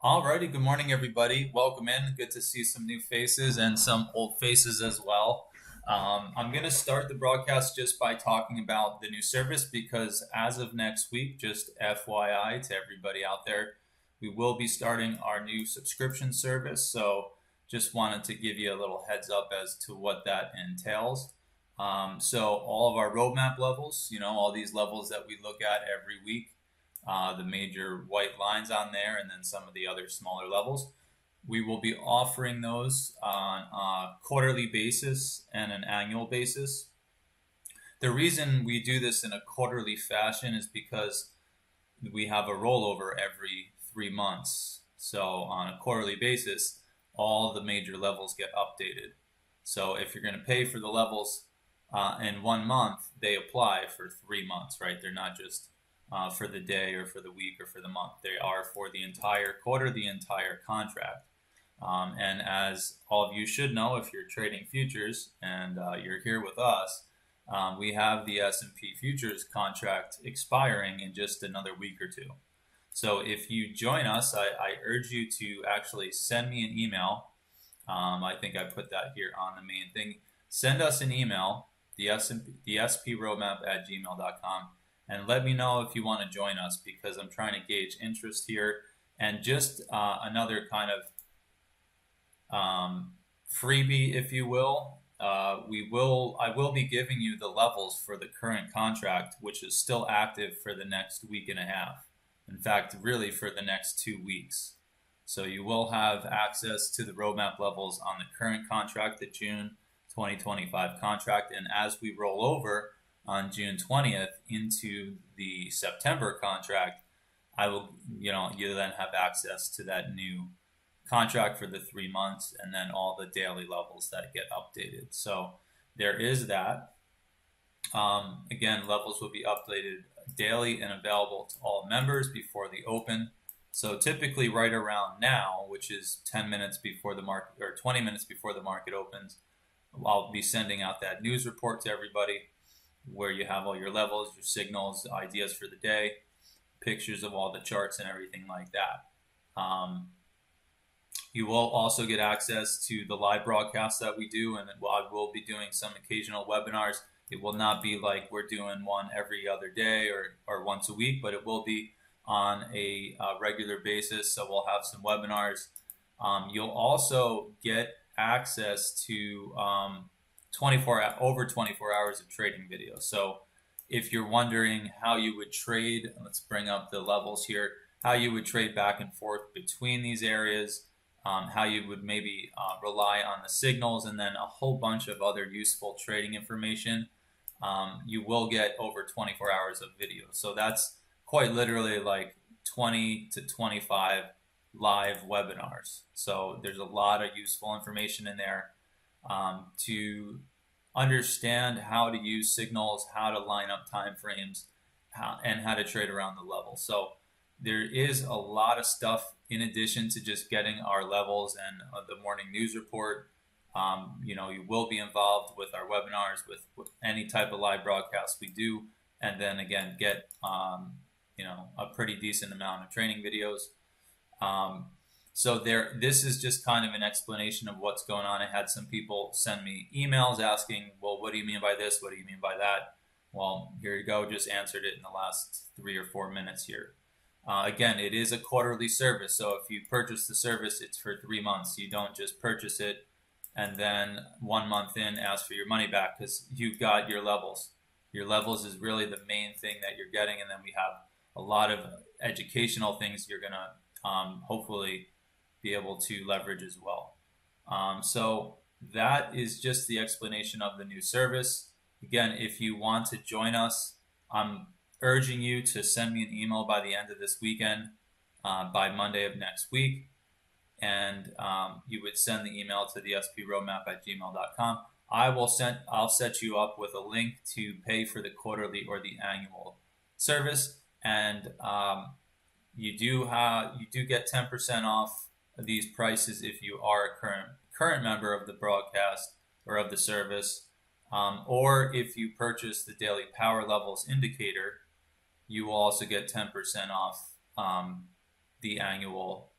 Alrighty, good morning, everybody. Welcome in. Good to see some new faces and some old faces as well. I'm going to start the broadcast just by talking about the new service because as of next week, just FYI to everybody out there, we will be starting our new subscription service. So just wanted to give you a little heads up as to what that entails. So all of our roadmap levels, all these levels that we look at every week, the major white lines on there, and then some of the other smaller levels. We will be offering those on a quarterly basis and an annual basis. The reason we do this in a quarterly fashion is because we have a rollover every 3 months. So on a quarterly basis, all the major levels get updated. So if you're going to pay for the levels in 1 month, they apply for 3 months, right? They're not just for the day or for the week or for the month. They are for the entire quarter, the entire contract. And as all of you should know, if you're trading futures and you're here with us, we have the S&P futures contract expiring in just another week or two. So if you join us, I urge you to actually send me an email. I think I put that here on the main thing. Send us an email, the SP roadmap at gmail.com, and let me know if you want to join us because I'm trying to gauge interest here. And just another kind of freebie, if you will. I will be giving you the levels for the current contract, which is still active for the next week and a half. In fact, really for the next 2 weeks. So you will have access to the roadmap levels on the current contract, the June 2025 contract. And as we roll over on June 20th into the September contract, I will, you then have access to that new contract for the 3 months and then all the daily levels that get updated. So there is that. Again, levels will be updated daily and available to all members before the open. So typically right around now, which is 10 minutes before the market or 20 minutes before the market opens, I'll be sending out that news report to everybody where you have all your levels, your signals, ideas for the day, pictures of all the charts and everything like that. You will also get access to the live broadcasts that we do, and I will be doing some occasional webinars. It will not be like we're doing one every other day or once a week, but it will be on a regular basis. So we'll have some webinars. You'll also get access to 24 hours of trading videos. So if you're wondering how you would trade, let's bring up the levels here, how you would trade back and forth between these areas, how you would maybe rely on the signals, and then a whole bunch of other useful trading information. You will get over 24 hours of video. So that's quite literally like 20 to 25 live webinars. So there's a lot of useful information in there to understand how to use signals, how to line up time frames, and how to trade around the level. So there is a lot of stuff in addition to just getting our levels and the morning news report. You will be involved with our webinars, with any type of live broadcast we do, and then again get a pretty decent amount of training videos. So this is just kind of an explanation of what's going on. I had some people send me emails asking, well, what do you mean by this? What do you mean by that? Well, here you go. Just answered it in the last 3 or 4 minutes here. Again, it is a quarterly service. So if you purchase the service, it's for 3 months. You don't just purchase it and then 1 month in ask for your money back because you've got your levels. Your levels is really the main thing that you're getting. And then we have a lot of educational things you're going to hopefully be able to leverage as well. So that is just the explanation of the new service. Again, if you want to join us, I'm urging you to send me an email by the end of this weekend, by Monday of next week. And you would send the email to the sproadmap at gmail.com. I'll set you up with a link to pay for the quarterly or the annual service. And you do get 10% off these prices if you are a current member of the broadcast or of the service, or if you purchase the daily power levels indicator, you will also get 10% off the annual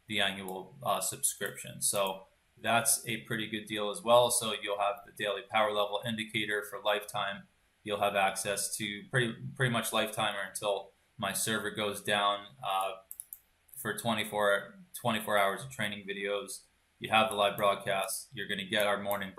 the annual subscription. So that's a pretty good deal as well. So you'll have the daily power level indicator for lifetime. You'll have access to pretty much lifetime or until my server goes down for 24 hours of training videos. You have the live broadcast. You're going to get our morning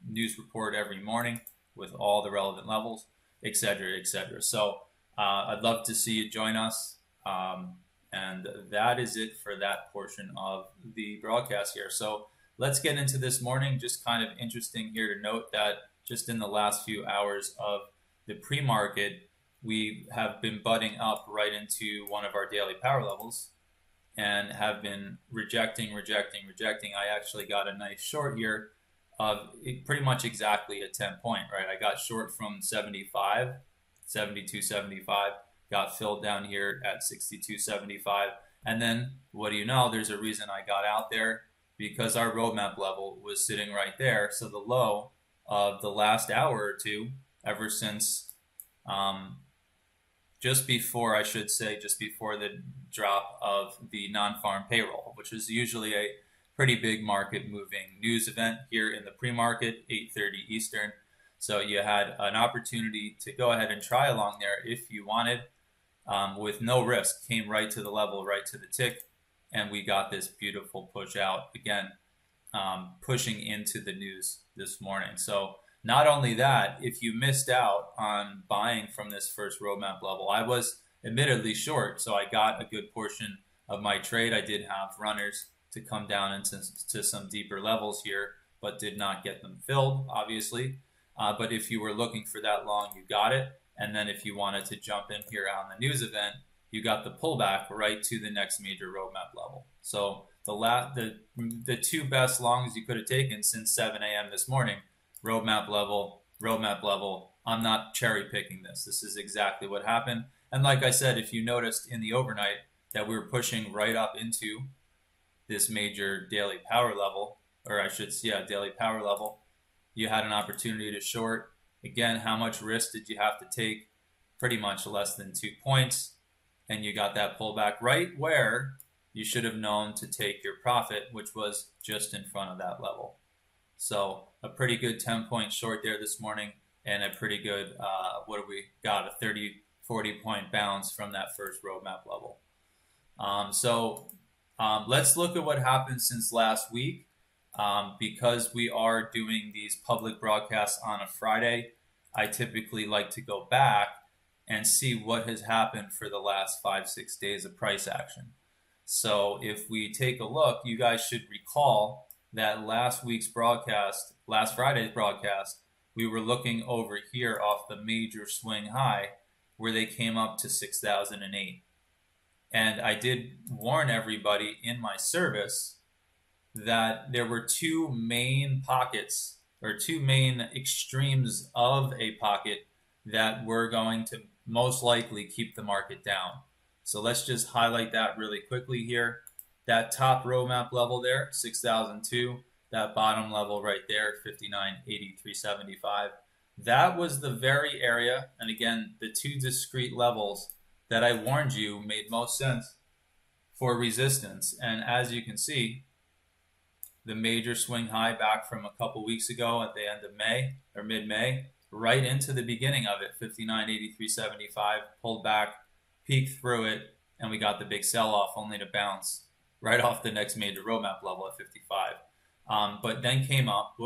news report every morning with all the relevant levels, etc., etc. So I'd love to see you join us. And that is it for that portion of the broadcast here. So let's get into this morning. Just kind of interesting here to note that just in the last few hours of the pre-market, we have been butting up right into one of our daily power levels and have been rejecting. I actually got a nice short here of pretty much exactly a 10 point, right? I got short from 75, 72.75, got filled down here at 62.75. And then what do you know? There's a reason I got out there, because our roadmap level was sitting right there. So the low of the last hour or two, ever since just before the drop of the non-farm payroll, which is usually a pretty big market moving news event here in the pre-market, 8:30 Eastern. So you had an opportunity to go ahead and try along there if you wanted, with no risk. Came right to the level, right to the tick, and we got this beautiful push out again, pushing into the news this morning. So not only that, if you missed out on buying from this first roadmap level, I was admittedly short, so I got a good portion of my trade. I did have runners to come down into some deeper levels here, but did not get them filled, obviously. But if you were looking for that long, you got it. And then if you wanted to jump in here on the news event, you got the pullback right to the next major roadmap level. So the two best longs you could have taken since 7 a.m. this morning, roadmap level. I'm not cherry picking this. This is exactly what happened. And like I said, if you noticed in the overnight that we were pushing right up into this major daily power level, daily power level, you had an opportunity to short. Again, how much risk did you have to take? Pretty much less than 2 points. And you got that pullback right where you should have known to take your profit, which was just in front of that level. So a pretty good 10-point short there this morning, and a pretty good, what have we got, a 30, 40-point bounce from that first roadmap level. Let's look at what happened since last week. Because we are doing these public broadcasts on a Friday, I typically like to go back and see what has happened for the last 5-6 days of price action. So if we take a look, you guys should recall that last Friday's broadcast, we were looking over here off the major swing high where they came up to 6,008. And I did warn everybody in my service that there were two main pockets, or two main extremes of a pocket, that were going to most likely keep the market down. So let's just highlight that really quickly here. That top roadmap level there, 6,002, that bottom level right there, 59.8375. That was the very area, and again, the two discrete levels that I warned you made most sense for resistance. And as you can see, the major swing high back from a couple weeks ago at the end of May or mid-May, right into the beginning of it, 59.8375, pulled back, peeked through it, and we got the big sell-off, only to bounce right off the next major roadmap level at 55. But then came up,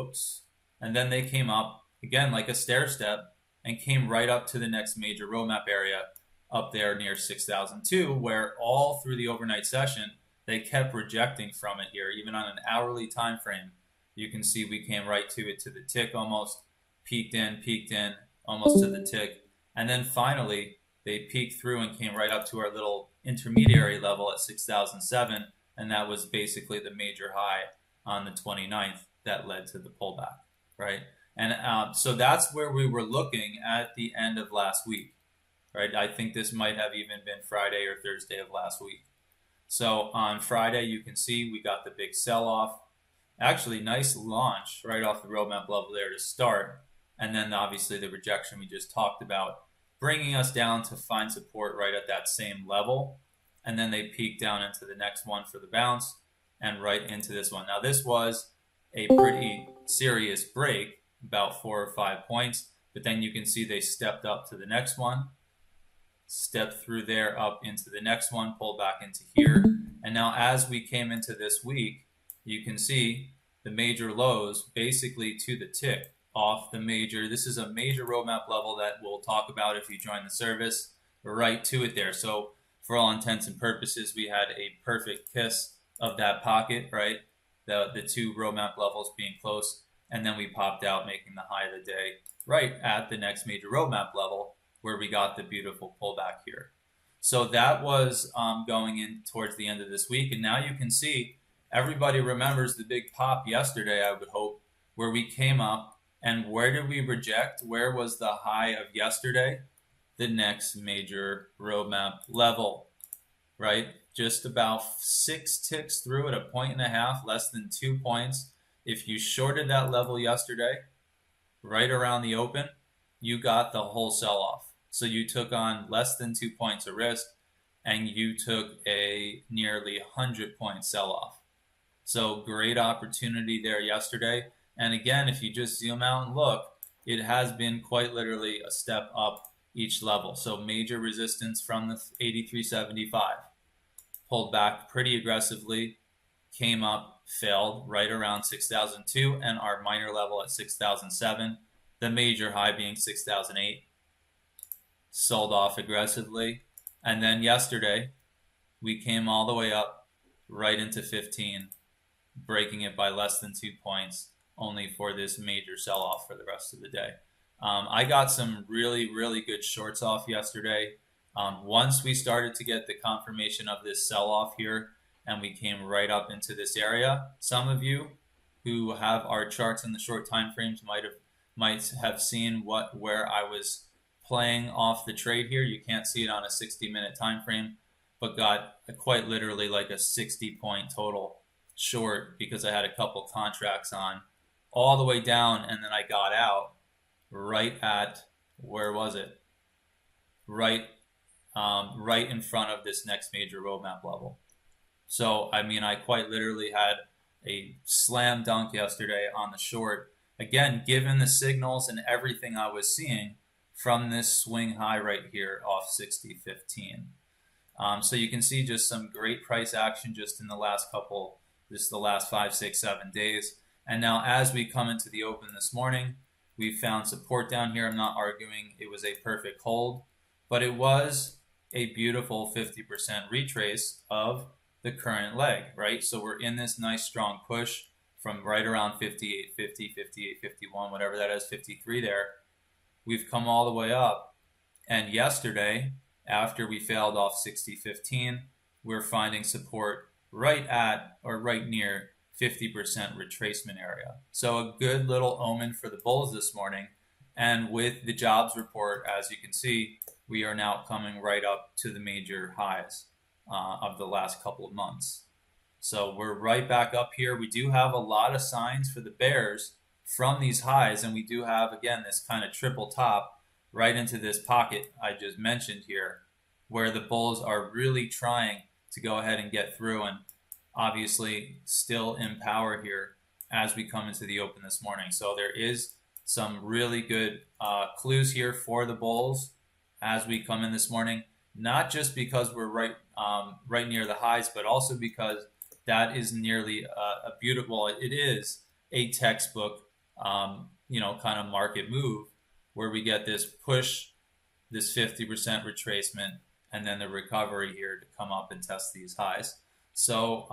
and then they came up again like a stair step and came right up to the next major roadmap area up there near 6,002, where all through the overnight session, they kept rejecting from it here, even on an hourly time frame. You can see we came right to it, to the tick almost, peaked in, almost to the tick. And then finally, they peaked through and came right up to our little intermediary level at 6,007. And that was basically the major high on the 29th that led to the pullback, right? And so that's where we were looking at the end of last week, right? I think this might have even been Friday or Thursday of last week. So on Friday, you can see we got the big sell-off. Actually, nice launch right off the roadmap level there to start. And then obviously the rejection we just talked about, bringing us down to find support right at that same level. And then they peaked down into the next one for the bounce. and right into this one. Now this was a pretty serious break, about 4 or 5 points, but then you can see they stepped up to the next one, stepped through there up into the next one, pulled back into here. And now as we came into this week, you can see the major lows basically to the tick off the major. This is a major roadmap level that we'll talk about if you join the service, right to it there. So for all intents and purposes, we had a perfect kiss of that pocket, right? The two roadmap levels being close, and then we popped out, making the high of the day right at the next major roadmap level, where we got the beautiful pullback here. So that was going in towards the end of this week. And now you can see everybody remembers the big pop yesterday, I would hope, where we came up. And where did we reject? Where was the high of yesterday? The next major roadmap level, right? Just about 6 ticks through at a 1.5, less than 2 points. If you shorted that level yesterday, right around the open, you got the whole sell-off. So you took on less than 2 points of risk, and you took a nearly 100-point sell-off. So great opportunity there yesterday. And again, if you just zoom out and look, it has been quite literally a step up each level. So major resistance from the 83.75, pulled back pretty aggressively, came up, failed right around 6,002, and our minor level at 6,007. The major high being 6,008. Sold off aggressively. And then yesterday, we came all the way up right into 15, breaking it by less than 2 points, only for this major sell-off for the rest of the day. I got some really, really good shorts off yesterday. Once we started to get the confirmation of this sell-off here, and we came right up into this area, some of you who have our charts in the short time frames might have seen where I was playing off the trade here. You can't see it on a 60-minute time frame, but got quite literally like a 60-point total short because I had a couple contracts on all the way down, and then I got out right at, where was it? Right in front of this next major roadmap level. So, I mean, I quite literally had a slam dunk yesterday on the short. Again, given the signals and everything I was seeing from this swing high right here off 60.15. So you can see just some great price action just in the last the last 5, 6, 7 days. And now as we come into the open this morning, we found support down here. I'm not arguing it was a perfect hold, but it was a beautiful 50% retrace of the current leg, right? So we're in this nice strong push from right around 58.50, 58.51, whatever that is, 53 there. We've come all the way up. And yesterday, after we failed off 60.15, we're finding support right at or right near 50% retracement area. So a good little omen for the bulls this morning. And with the jobs report, as you can see, we are now coming right up to the major highs of the last couple of months. So we're right back up here. We do have a lot of signs for the bears from these highs, and we do have, again, this kind of triple top right into this pocket I just mentioned here, where the bulls are really trying to go ahead and get through, and obviously still in power here as we come into the open this morning. So there is some really good clues here for the bulls as we come in this morning, not just because we're right near the highs, but also because that is nearly a beautiful, it is a textbook, kind of market move where we get this push, this 50% retracement, and then the recovery here to come up and test these highs. So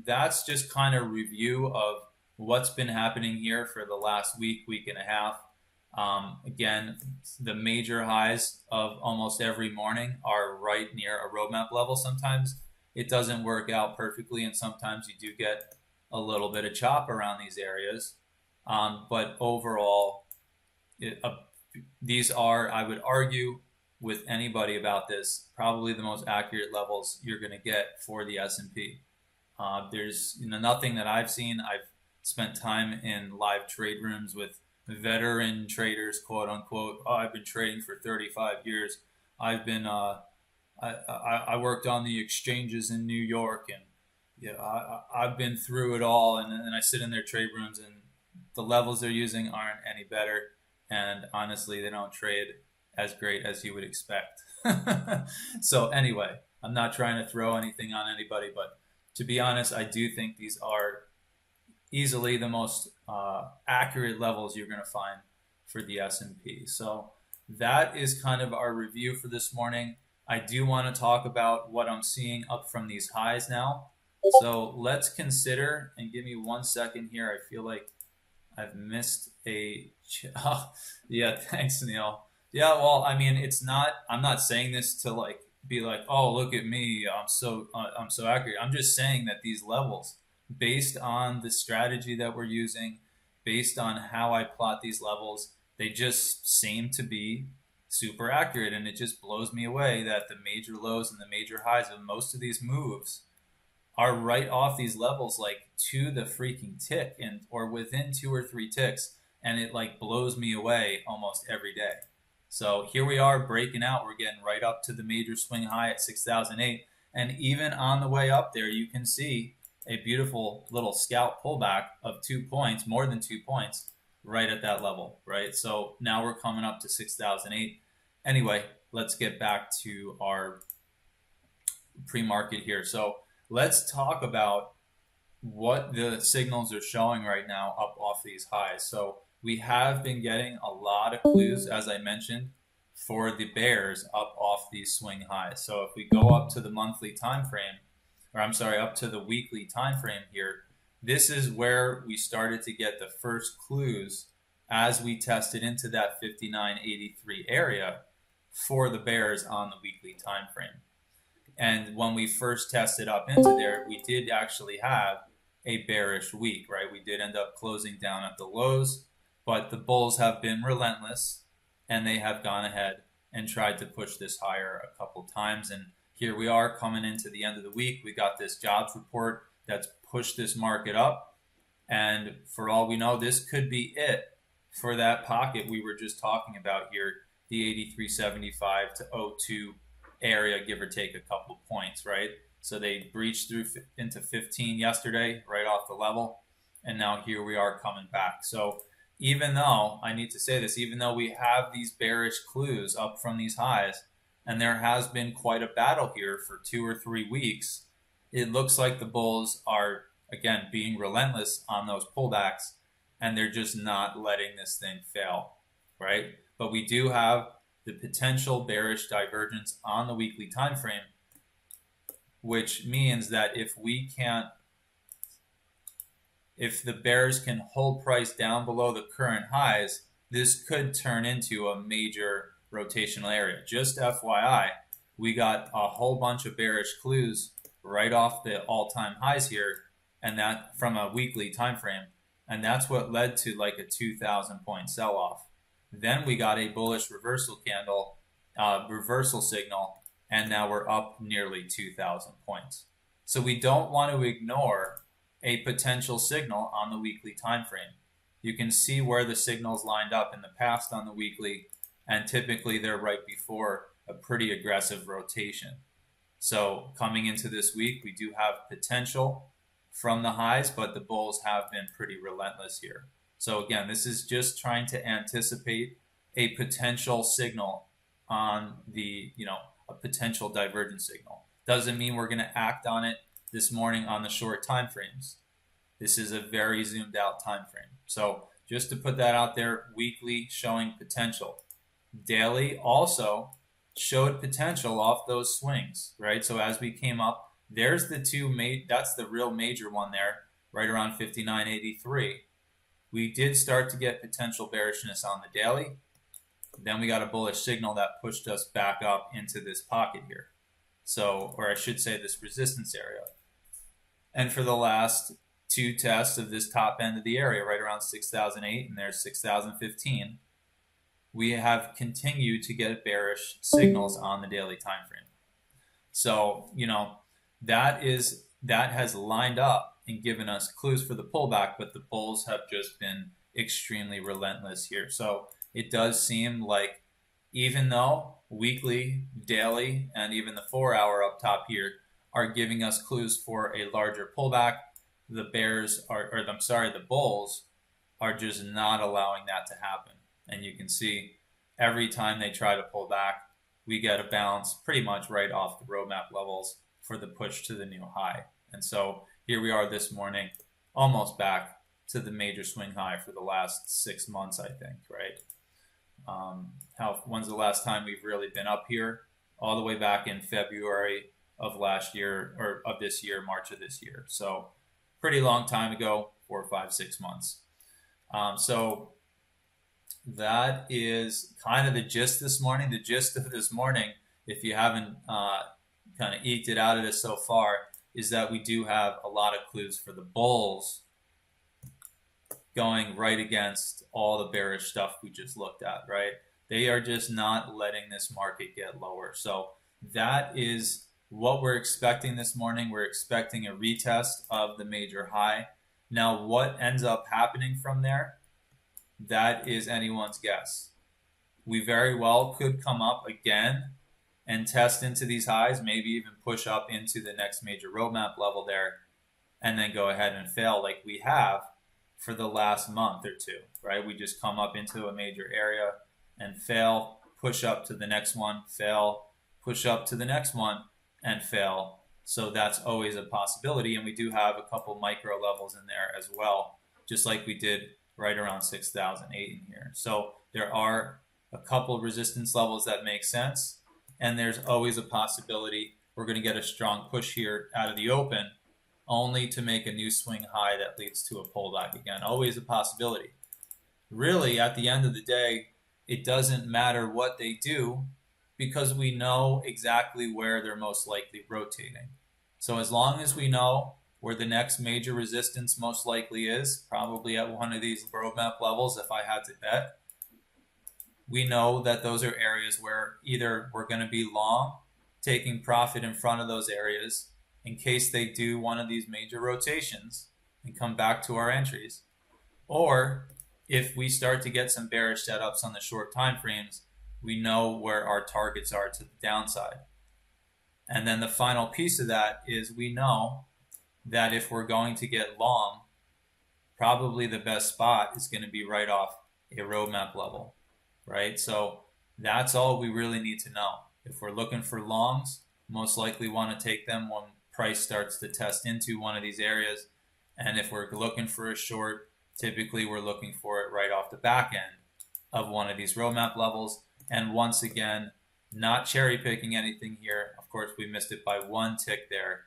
that's just kind of review of what's been happening here for the last week and a half. Again, the major highs of almost every morning are right near a roadmap level. Sometimes it doesn't work out perfectly, and sometimes you do get a little bit of chop around these areas. But overall, these are, I would argue with anybody about this, probably the most accurate levels you're going to get for the S&P. There's nothing that I've seen. I've spent time in live trade rooms with veteran traders, quote unquote. Oh, I've been trading for 35 years. I've been I worked on the exchanges in New York, and Yeah, I've been through it all, and I sit in their trade rooms, and the levels they're using aren't any better. And honestly, they don't trade as great as you would expect. So anyway, I'm not trying to throw anything on anybody, but to be honest, I do think these are easily the most accurate levels you're going to find for the S&P. So that is kind of our review for this morning. I do want to talk about what I'm seeing up from these highs now. So let's consider, and give me 1 second here. I feel like I've missed a. Oh, yeah, thanks, Neil. Yeah, well, I mean, it's not. I'm not saying this to like be like, oh, look at me. I'm so accurate. I'm just saying that these levels, based on the strategy that we're using, based on how I plot these levels, they just seem to be super accurate, and it just blows me away that the major lows and the major highs of most of these moves are right off these levels, like to the freaking tick, and or within 2 or 3 ticks, and it like blows me away almost every day. So here we are breaking out. We're getting right up to the major swing high at 6,008, and even on the way up there, you can see a beautiful little scalp pullback of 2 points, more than 2 points, right at that level, right? So now we're coming up to 6,008. Anyway, let's get back to our pre-market here. So let's talk about what the signals are showing right now up off these highs. So we have been getting a lot of clues, as I mentioned, for the bears up off these swing highs. So if we go up to the monthly time frame, or I'm sorry, up to the weekly time frame here, this is where we started to get the first clues as we tested into that 59.83 area for the bears on the weekly time frame. And when we first tested up into there, we did actually have a bearish week, right? We did end up closing down at the lows, but the bulls have been relentless, and they have gone ahead and tried to push this higher a couple times. And here we are coming into the end of the week. We got this jobs report that's pushed this market up. And for all we know, this could be it for that pocket we were just talking about here, the 83.75 to 02 area, give or take a couple points, right? So they breached through into 15 yesterday, right off the level, and now here we are coming back. So even though, I need to say this, even though we have these bearish clues up from these highs, and there has been quite a battle here for 2 or 3 weeks, it looks like the bulls are, again, being relentless on those pullbacks, and they're just not letting this thing fail, right? But we do have the potential bearish divergence on the weekly time frame, which means that if the bears can hold price down below the current highs, this could turn into a major rotational area. Just FYI, we got a whole bunch of bearish clues right off the all-time highs here, and that from a weekly time frame, and that's what led to like a 2,000 point sell-off. Then we got a bullish reversal candle, reversal signal, and now we're up nearly 2,000 points. So we don't want to ignore a potential signal on the weekly time frame. You can see where the signals lined up in the past on the weekly, and typically they're right before a pretty aggressive rotation. So coming into this week, we do have potential from the highs, but the bulls have been pretty relentless here. So again, this is just trying to anticipate a potential signal on the, a potential divergence signal. Doesn't mean we're going to act on it this morning on the short time frames. This is a very zoomed out time frame. So just to put that out there, weekly showing potential. Daily also showed potential off those swings, right? So as we came up, there's that's the real major one there, right around 59.83. We did start to get potential bearishness on the daily. Then we got a bullish signal that pushed us back up into this pocket here. So, or I should say this resistance area. And for the last two tests of this top end of the area, right around 6,008 and there's 6,015, we have continued to get bearish signals on the daily time frame. So, that has lined up and given us clues for the pullback, but the bulls have just been extremely relentless here. So it does seem like even though weekly, daily, and even the 4 hour up top here are giving us clues for a larger pullback. The the bulls are just not allowing that to happen. And you can see every time they try to pull back, we get a bounce pretty much right off the roadmap levels for the push to the new high. And so here we are this morning, almost back to the major swing high for the last 6 months, I think, right? When's the last time we've really been up here? All the way back in February of last year, or of this year, March of this year. So pretty long time ago, 4, 5, 6 months. So that is kind of the gist this morning. The gist of this morning, if you haven't kind of eked it out of this so far, is that we do have a lot of clues for the bulls going right against all the bearish stuff we just looked at, right? They are just not letting this market get lower. So that is what we're expecting this morning. We're expecting a retest of the major high. Now, what ends up happening from there? That is anyone's guess. We very well could come up again and test into these highs, maybe even push up into the next major roadmap level there, and then go ahead and fail like we have for the last month or two, right? We just come up into a major area and fail, push up to the next one, fail, push up to the next one, and fail. So that's always a possibility, and we do have a couple micro levels in there as well, just like we did right around 6,008 in here. So there are a couple resistance levels that make sense, and there's always a possibility we're going to get a strong push here out of the open, only to make a new swing high that leads to a pullback again. Always a possibility. Really, at the end of the day, it doesn't matter what they do because we know exactly where they're most likely rotating. So as long as we know where the next major resistance most likely is, probably at one of these roadmap levels if I had to bet, we know that those are areas where either we're going to be long, taking profit in front of those areas in case they do one of these major rotations and come back to our entries, or if we start to get some bearish setups on the short time frames, we know where our targets are to the downside. And then the final piece of that is we know that if we're going to get long, probably the best spot is going to be right off a roadmap level, right? So that's all we really need to know. If we're looking for longs, most likely want to take them when price starts to test into one of these areas. And if we're looking for a short, typically we're looking for it right off the back end of one of these roadmap levels. And once again, not cherry picking anything here. Of course, we missed it by one tick there,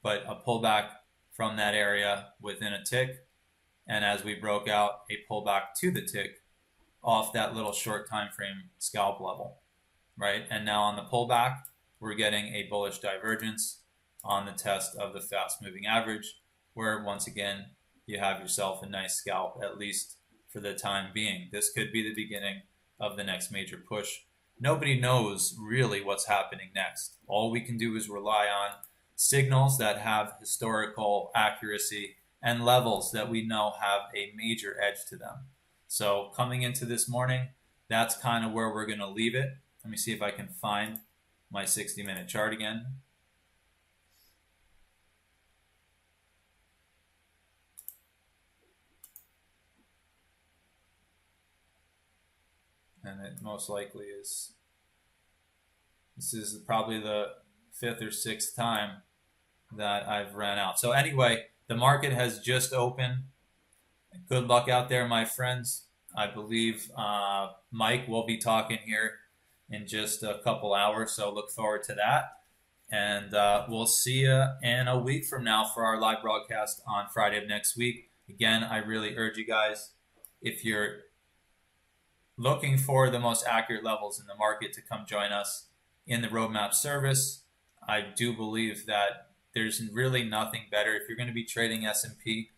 but a pullback from that area within a tick. And as we broke out, a pullback to the tick off that little short time frame scalp level, right? And now on the pullback, we're getting a bullish divergence on the test of the fast moving average, where once again, you have yourself a nice scalp, at least for the time being. This could be the beginning of the next major push. Nobody knows really what's happening next. All we can do is rely on signals that have historical accuracy and levels that we know have a major edge to them. So coming into this morning, that's kind of where we're going to leave it. Let me see if I can find my 60-minute chart again. And it most likely is, this is probably the 5th or 6th time that I've ran out. So anyway, the market has just opened. Good luck out there, my friends. I believe Mike will be talking here in just a couple hours, so look forward to that. And we'll see you in a week from now for our live broadcast on Friday of next week. Again, I really urge you guys, if you're looking for the most accurate levels in the market, to come join us in the roadmap service. I do believe that there's really nothing better. If you're going to be trading S&P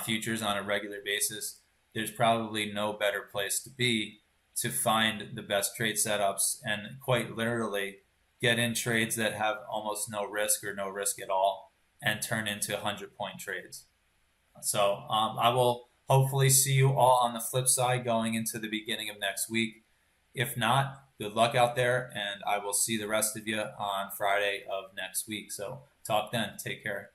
futures on a regular basis, there's probably no better place to be to find the best trade setups and quite literally get in trades that have almost no risk or no risk at all and turn into 100-point trades. So I will hopefully see you all on the flip side going into the beginning of next week. If not, good luck out there, and I will see the rest of you on Friday of next week. So talk then. Take care.